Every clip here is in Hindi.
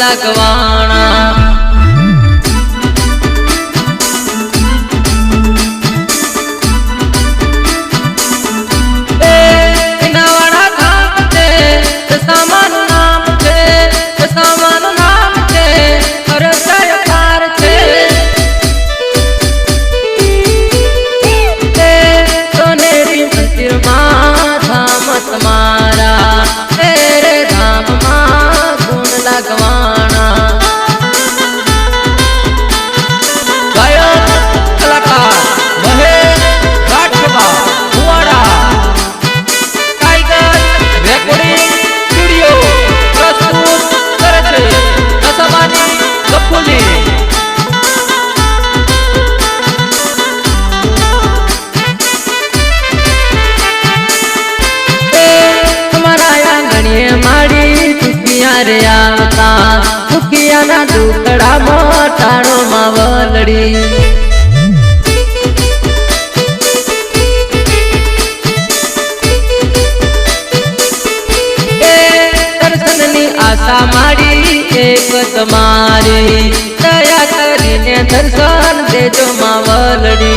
लगवाना आवता दुखिया ना दुकड़ा मोटाणो मावलड़ी दर्शननी आशा मारी एक तुम्हारी दया करीने दर्शन देजो मावलड़ी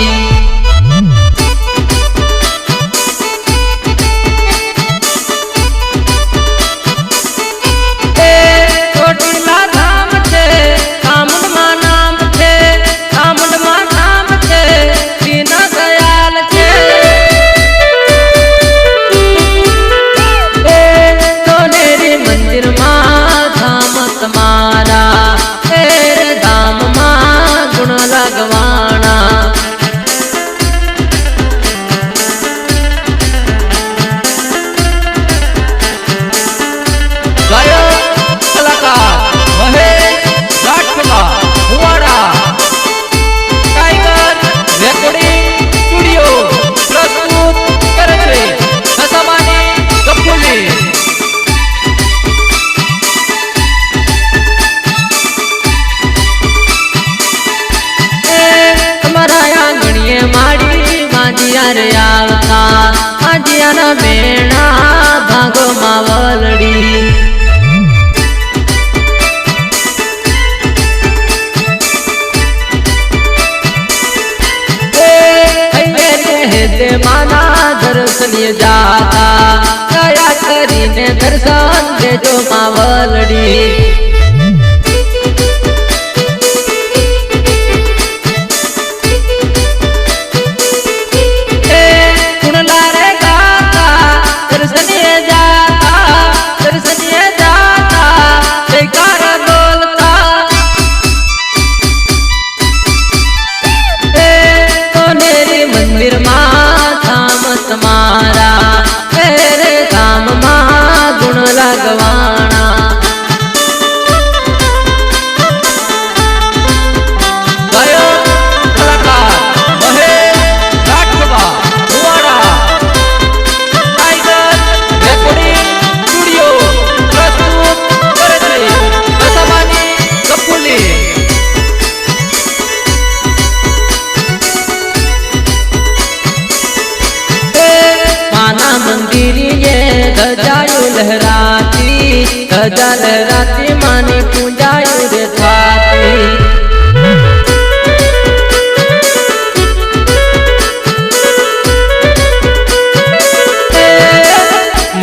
आवता आजिया ना मेणा भागो मावलड़ी दे माना दर्शन जाता दया करीने दर्शन देजो मावलड़ी ध्वजा लहराती मानी पूजायु रे थाती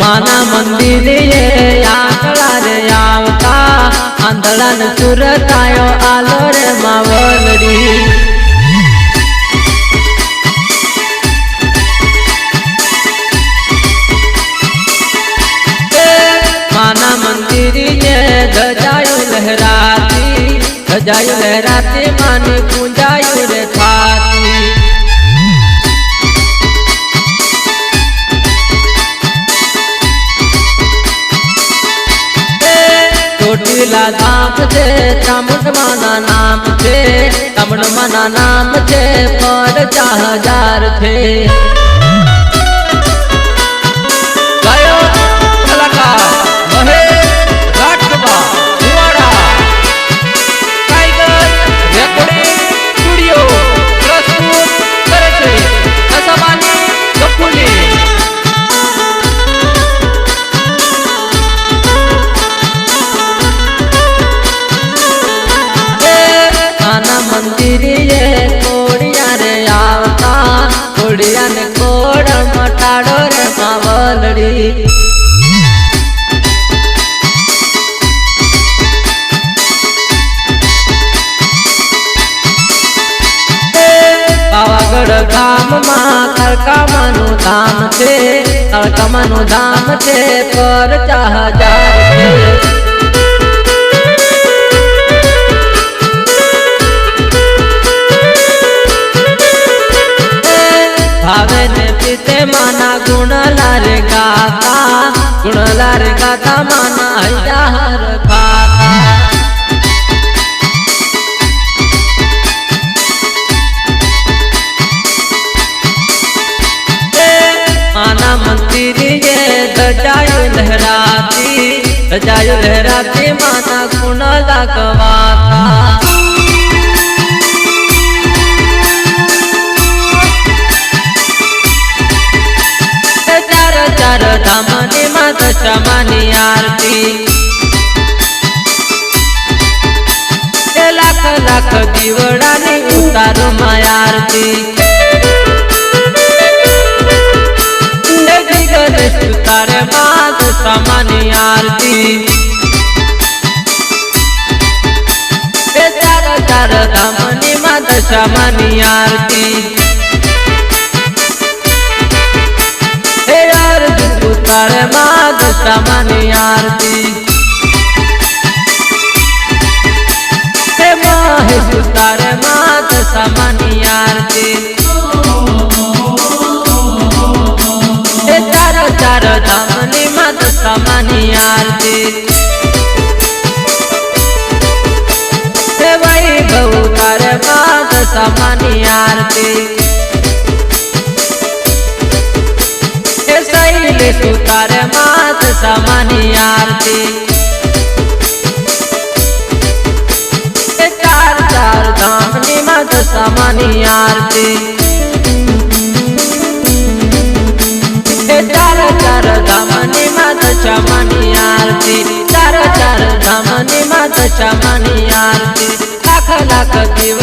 माना मंदिर ये आकड़ा रे आवता आंधळान सुरतायो आलो रे मावलड़ी ध्वजायु लहराती मानी पूजायु रे थाती चोटीला धाम छे चामुंड माना नाम छे चामुंड माना नाम छे पर 4000 छे धाम में कड़कामानु धाम छे, कड़कामानु धाम छे पर 4000 छे। भावे ने पीते माना गुणलार गाता माना हर खाता। माना मंदिर ये ध्वजायु लहराती माना गुणला गवाता। चार धामनी मां दशमानी आरती, लाख लाख दीवड़ानी उतारो मां आरती। गणेश उतारे मां दशमानी आरती। चार धामनी मां दशमानी आरती। उतारे मां दशमानी आरती। महेश उतारे मां दशमानी आरती। चार धामनी मां दशमानी आरती। वैभव उतारे मां दशमानी आरती। शैलेश उतारे मां दशमानी आरती। चार धामनी मां दशमानी आरती। चार धामनी मां दशमानी आरती। चार धामनी मां दशमानी आरती। लाख लाख दीव